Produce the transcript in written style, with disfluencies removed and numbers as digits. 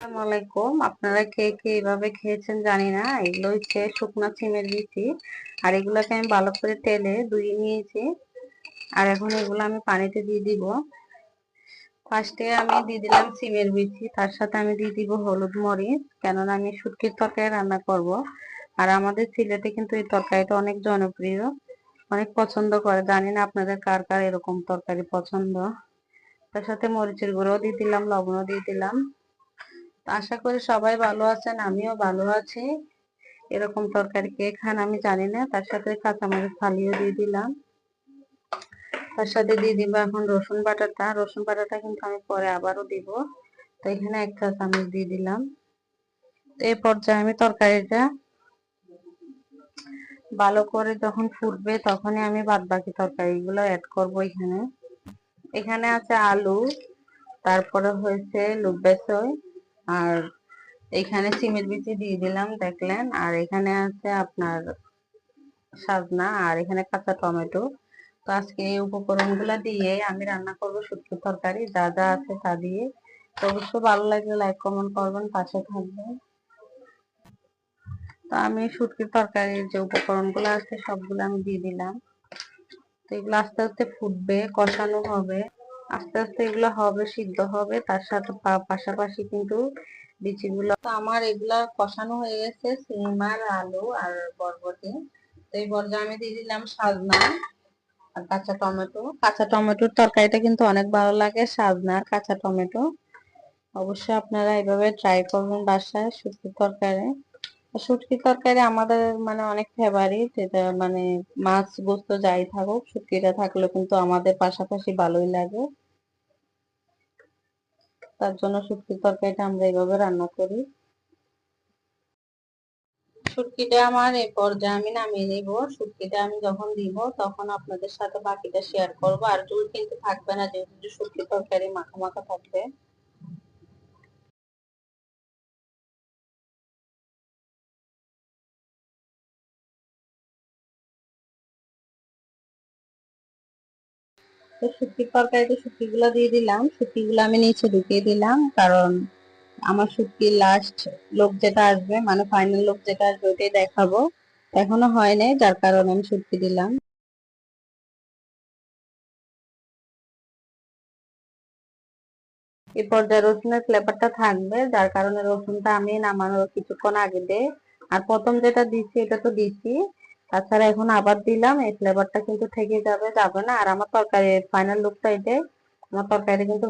আসসালামু আলাইকুম। আপনারা কে কে এভাবে খেয়েছেন জানি না। এগুলো হচ্ছে শুকনা সিমের বিচি। আর এগুলাকে আমি ভালো করে তেলে ধুয়ে নিয়েছি। আর এখন এগুলো আমি পানিতে দিয়ে দিব। ফার্স্টে আমি দিয়ে দিলাম সিমের বিচি, তার সাথে আমি দিয়ে দিব হলুদ মরিচ, কেননা আমি শুটকির তরকারি রান্না করব। আর আমাদের সিলেটে কিন্তু এই তরকারিটা অনেক জনপ্রিয়, অনেক পছন্দ করে। জানি না আপনাদের কার কার এরকম তরকারি পছন্দ। তার সাথে মরিচের গুঁড়ো দিয়ে দিলাম, লবণও দিয়ে দিলাম। আশা করি সবাই ভালো আছেন, আমিও ভালো আছি। এরকম তরকারি কে খান আমি জানি না। তার সাথে কাঁচামরিচ ফালিয়ে দিয়ে দিলাম। তার সাথে দিয়ে দিব এখন রসুন বাটাটা। রসুন বাটাটা কিন্তু আমি পরে আবারও দিব। তো এখানে 1 চা চামচ দিয়ে দিলাম। তো এই পর্যায়ে আমি তরকারিটা ভালো করে যখন ফুটবে তখনই আমি বাদ বাকি তরকারিগুলো অ্যাড করব। এখানে এখানে আছে আলু, তারপরে হয়েছে লোক বেসন, আর এখানে সিমের বিচি দিয়ে দিলাম দেখলেন। আর এখানে আছে আপনার সাজনা, আর এখানে কাঁচা টমেটো। তো আজকে এই উপকরণগুলো দিয়ে আমি রান্না করব শুটকির তরকারি। যা যা আছে তা দিয়ে। তো অবশ্যই ভালো লাগলে লাইক কমেন্ট করবেন, পাশে থাকবেন। তো আমি শুটকির তরকারির যে উপকরণগুলো আছে সবগুলো আমি দিয়ে দিলাম। তো এগুলো আস্তে আস্তে ফুটবে, কষানো হবে, আস্তে আস্তে এগুলো হবে, সিদ্ধ হবে। তার সাথে পাশাপাশি কিন্তু বিচিগুলো। তো আমার এগুলা কষানো হয়ে গেছে, সিম আর আলু আর বরবটি। তো এই পর্যায়ে আমি দিয়ে দিলাম সাজনা আর কাঁচা টমেটো। কাঁচা টমেটোর তরকারিটা কিন্তু অনেক ভালো লাগে, সাজনা আর কাঁচা টমেটো। অবশ্যই আপনারা এইভাবে ট্রাই করবেন বাসায় শুটকির তরকারি। শুটকির তরকারি আমাদের মানে অনেক ফেভারিট। এটা মানে মাছ গোস্ত যাই থাকুক, শুটকিটা থাকলে কিন্তু আমাদের পাশাপাশি ভালোই লাগে। তার জন্য শুটকির তরকারিটা আমরা এইভাবে রান্না করি। শুটকিটা আমার এই পর্যায়ে আমি নামিয়ে নিব। শুটকিটা আমি যখন দিব তখন আপনাদের সাথে বাকিটা শেয়ার করব। আর ঝোল কিন্তু থাকবে না, যেহেতু শুটকির তরকারি মাখা মাখা থাকবে। তো শুটকির তরকারিতে শুটকিগুলো দিয়ে দিলাম। শুটকিগুলো আমি নিচে ঢুকিয়ে দিলাম, কারণ আমার শুটকির লাস্ট লোক যেটা আসবে, মানে ফাইনাল লোক যেটা আসবে ওটাই দেখাবো। এখনো হয় নাই, যার কারণে আমি শুটকি দিলাম। এই পর্যায়ে রসুনের ফ্লেভারটা থাকবে, যার কারণে রসুনটা আমি নামানোর কিছুক্ষণ আগে দেই। আর প্রথম যেটা দিচ্ছি এটা তো দিচ্ছি, তাছাড়া এখন আবার দিলাম, এই ফ্লেভারটা কিন্তু থেকে যাবে, যাবে না। আর আমার তরকারির ফাইনাল লুকটা এটাই। আমার তরকারি কিন্তু